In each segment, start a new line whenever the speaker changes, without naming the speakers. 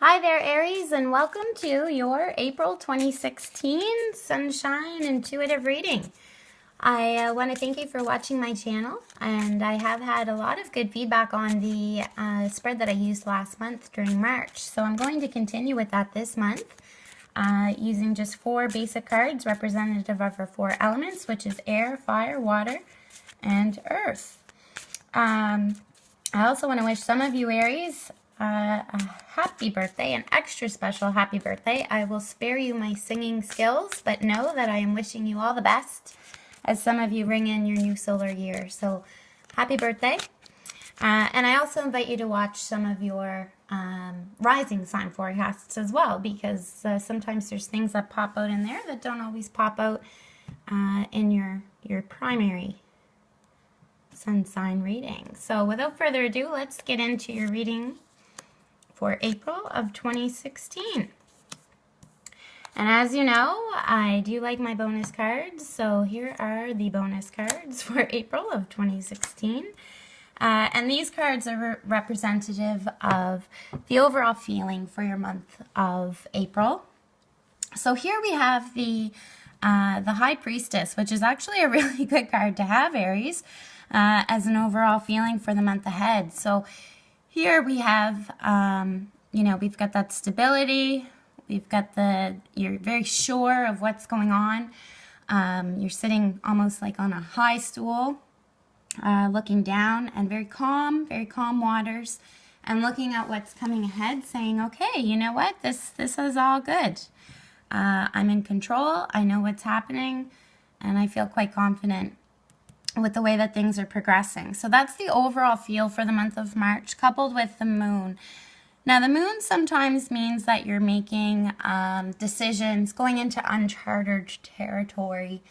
Hi there, Aries, and welcome to your April 2016 Sunshine Intuitive Reading. I want to thank you for watching my channel, and I have had a lot of good feedback on the spread that I used last month during March. So I'm going to continue with that this month using just 4 basic cards representative of our 4 elements, which is air, fire, water, and earth. I also want to wish some of you Aries a happy birthday, an extra special happy birthday. I will spare you my singing skills, but know that I am wishing you all the best as some of you ring in your new solar year. So happy birthday. And I also invite you to watch some of your rising sign forecasts as well, because sometimes there's things that pop out in there that don't always pop out in your primary sun sign reading. So without further ado, let's get into your reading for April of 2016. And as you know, I do like my bonus cards, so here are the bonus cards for April of 2016. And these cards are representative of the overall feeling for your month of April. So here we have the High Priestess, which is actually a really good card to have, Aries, as an overall feeling for the month ahead. So here we have, we've got that stability. We've got you're very sure of what's going on. You're sitting almost like on a high stool, looking down, and very calm waters, and looking at what's coming ahead, saying, okay, you know what, this is all good. I'm in control, I know what's happening, and I feel quite confident with the way that things are progressing. So that's the overall feel for the month of March, coupled with the moon. Now, the moon sometimes means that you're making decisions, going into uncharted territory.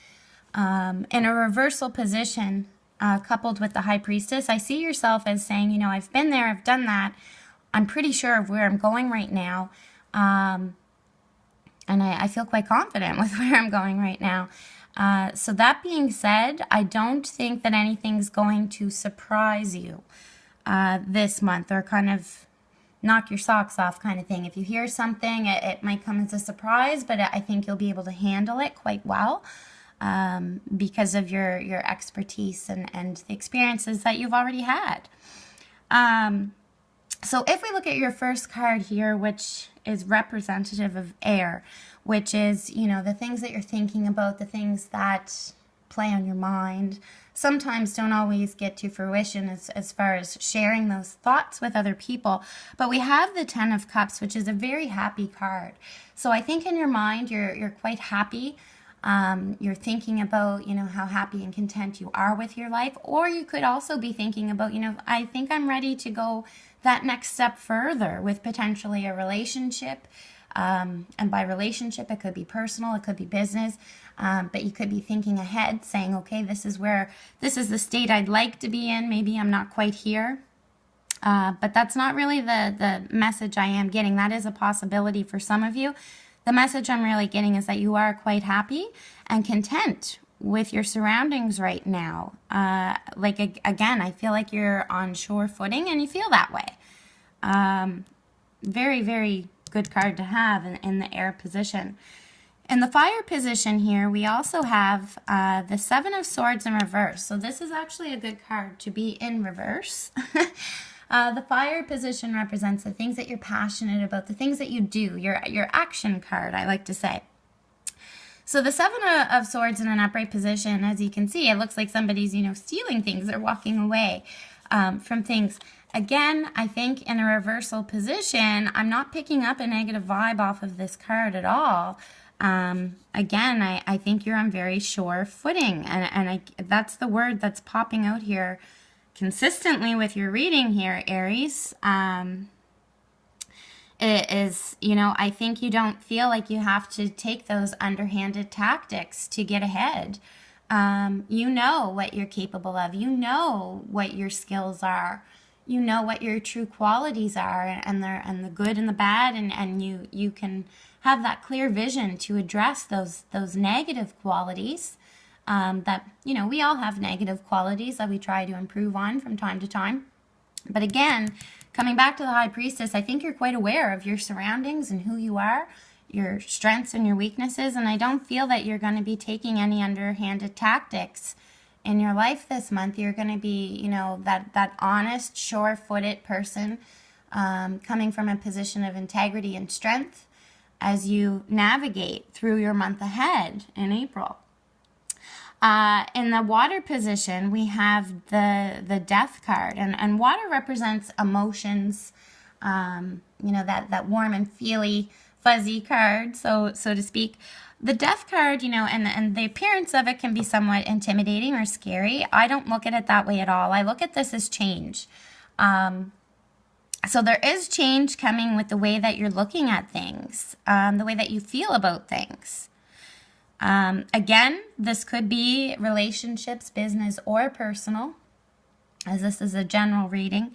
In a reversal position, coupled with the High Priestess, I see yourself as saying, I've been there, I've done that. I'm pretty sure of where I'm going right now. And I feel quite confident with where I'm going right now. So that being said, I don't think that anything's going to surprise you this month, or kind of knock your socks off kind of thing. If you hear something, it might come as a surprise, but I think you'll be able to handle it quite well because of your expertise and the experiences that you've already had. So if we look at your first card here, which is representative of air, which is, the things that you're thinking about, the things that play on your mind, sometimes don't always get to fruition as far as sharing those thoughts with other people. But we have the Ten of Cups, which is a very happy card. So I think in your mind, you're quite happy. You're thinking about, how happy and content you are with your life. Or you could also be thinking about, I think I'm ready to go that next step further with potentially a relationship. And by relationship, it could be personal, it could be business, but you could be thinking ahead, saying, okay, this is the state I'd like to be in. Maybe I'm not quite here. But that's not really the message I am getting. That is a possibility for some of you. The message I'm really getting is that you are quite happy and content with your surroundings right now. Again, I feel like you're on shore footing and you feel that way. Very, very good card to have in the air position. In the fire position here, we also have the Seven of Swords in reverse. So this is actually a good card to be in reverse. The fire position represents the things that you're passionate about, the things that you do, your action card, I like to say. So the Seven of Swords in an upright position, as you can see, it looks like somebody's, stealing things or walking away from things. Again, I think in a reversal position, I'm not picking up a negative vibe off of this card at all. Again, I think you're on very sure footing, and that's the word that's popping out here consistently with your reading here, Aries. It is, I think you don't feel like you have to take those underhanded tactics to get ahead. You know what you're capable of. You know what your skills are. You know what your true qualities are, and the good and the bad, and you can have that clear vision to address those negative qualities. That we all have negative qualities that we try to improve on from time to time. But again, Coming back to the High Priestess, I think you're quite aware of your surroundings and who you are, your strengths and your weaknesses, and I don't feel that you're going to be taking any underhanded tactics in your life this month. You're going to be, you know, that honest, sure-footed person, coming from a position of integrity and strength as you navigate through your month ahead in April. In the water position, we have the Death card, and water represents emotions, you know, that warm and feely, fuzzy card, so to speak. The Death card, you know, and the appearance of it can be somewhat intimidating or scary. I don't look at it that way at all. I look at this as change. So there is change coming with the way that you're looking at things, the way that you feel about things. Again, this could be relationships, business, or personal, as this is a general reading.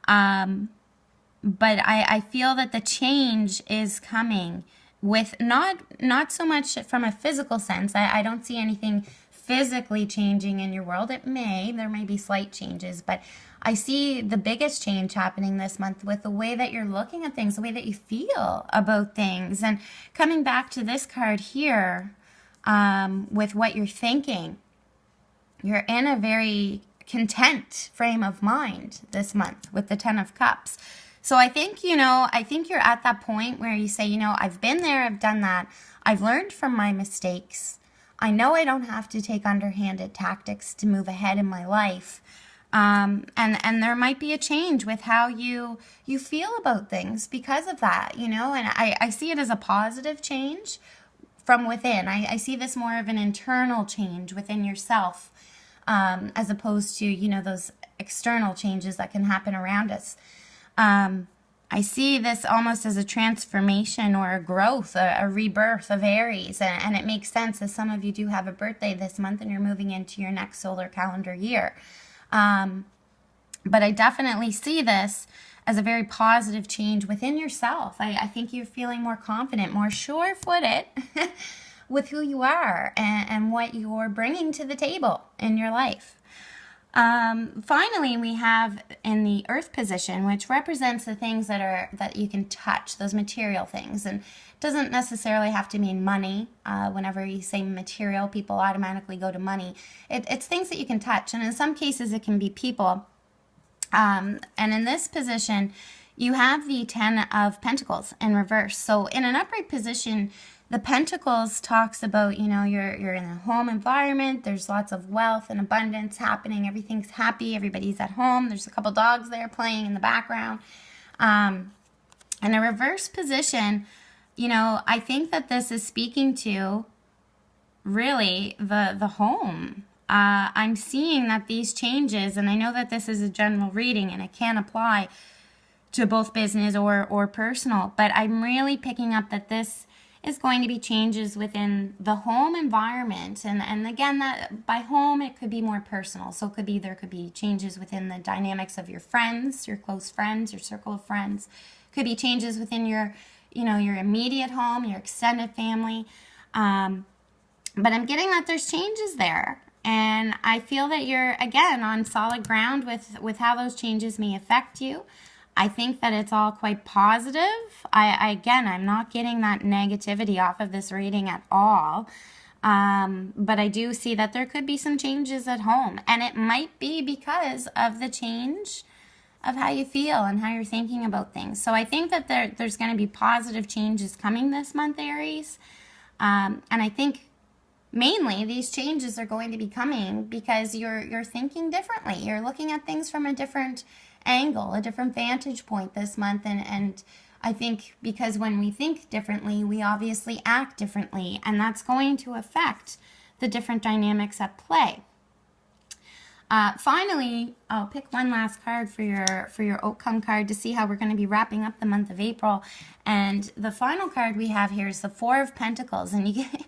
But I feel that the change is coming with not so much from a physical sense. I don't see anything physically changing in your world. There may be slight changes, but I see the biggest change happening this month with the way that you're looking at things, the way that you feel about things. And coming back to this card here, with what you're thinking, you're in a very content frame of mind this month with the Ten of Cups. So I think, you know, you're at that point where you say, you know, I've been there, I've done that, I've learned from my mistakes. I know I don't have to take underhanded tactics to move ahead in my life. And there might be a change with how you feel about things because of that, you know, and I see it as a positive change from within. I see this more of an internal change within yourself, as opposed to, you know, those external changes that can happen around us. I see this almost as a transformation or a growth, a rebirth of Aries, and it makes sense as some of you do have a birthday this month and you're moving into your next solar calendar year. But I definitely see this as a very positive change within yourself. I think you're feeling more confident, more sure-footed with who you are and what you're bringing to the table in your life. Finally, we have in the Earth position, which represents the things that you can touch, those material things. And it doesn't necessarily have to mean money. Whenever you say material, people automatically go to money. It's things that you can touch, and in some cases it can be people. And in this position, you have the Ten of Pentacles in reverse. So in an upright position, the Pentacles talks about, you know, you're in a home environment. There's lots of wealth and abundance happening. Everything's happy. Everybody's at home. There's a couple dogs there playing in the background. In a reverse position, you know, I think that this is speaking to really the home. I'm seeing that these changes, and I know that this is a general reading and it can apply to both business or personal, but I'm really picking up that this is going to be changes within the home environment. And again, that by home, it could be more personal. So it could be, there could be changes within the dynamics of your friends, your close friends, your circle of friends. Could be changes within your, you know, your immediate home, your extended family. But I'm getting that there's changes there. And I feel that you're, again, on solid ground with how those changes may affect you. I think that it's all quite positive. Again, I'm not getting that negativity off of this reading at all. But I do see that there could be some changes at home. And it might be because of the change of how you feel and how you're thinking about things. So I think that there's going to be positive changes coming this month, Aries. And I think mainly these changes are going to be coming because you're thinking differently. You're looking at things from a different angle, a different vantage point this month. And I think because when we think differently, we obviously act differently. And that's going to affect the different dynamics at play. Finally, I'll pick one last card for your outcome card to see how we're going to be wrapping up the month of April. And the final card we have here is the Four of Pentacles. And you get,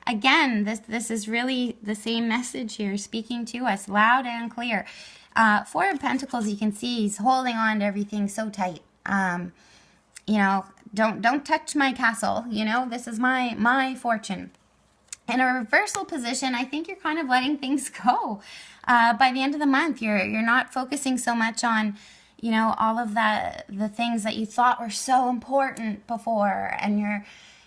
again, this is really the same message here speaking to us loud and clear. Four of Pentacles, you can see he's holding on to everything so tight. You know, don't touch my castle. You know, this is my fortune. In a reversal position, I think you're kind of letting things go. By the end of the month, you're not focusing so much on, you know, all of the things that you thought were so important before, and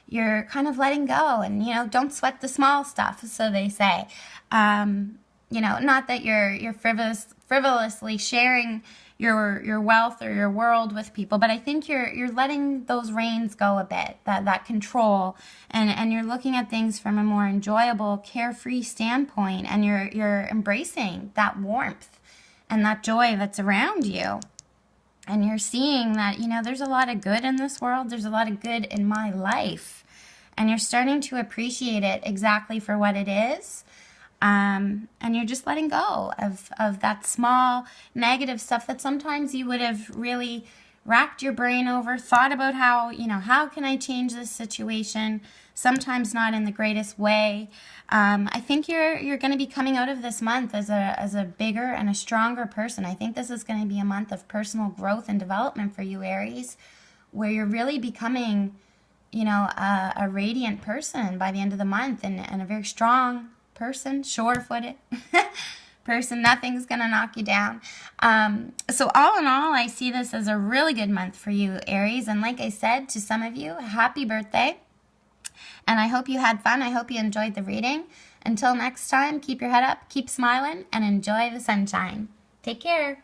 you're kind of letting go, and, you know, don't sweat the small stuff, so they say. You know, not that you're frivolously sharing your wealth or your world with people, but I think you're letting those reins go a bit, that control, and you're looking at things from a more enjoyable, carefree standpoint, and you're embracing that warmth and that joy that's around you. And you're seeing that, you know, there's a lot of good in this world. There's a lot of good in my life. And you're starting to appreciate it exactly for what it is. And you're just letting go of that small negative stuff that sometimes you would have really racked your brain over, thought about how, you know, how can I change this situation? Sometimes not in the greatest way. I think you're going to be coming out of this month as a bigger and a stronger person. I think this is going to be a month of personal growth and development for you, Aries, where you're really becoming, you know, a radiant person by the end of the month, and a very strong person, sure-footed person. Nothing's gonna knock you down. So all in all, I see this as a really good month for you, Aries. And like I said, to some of you, happy birthday. And I hope you had fun. I hope you enjoyed the reading. Until next time, keep your head up, keep smiling, and enjoy the sunshine. Take care.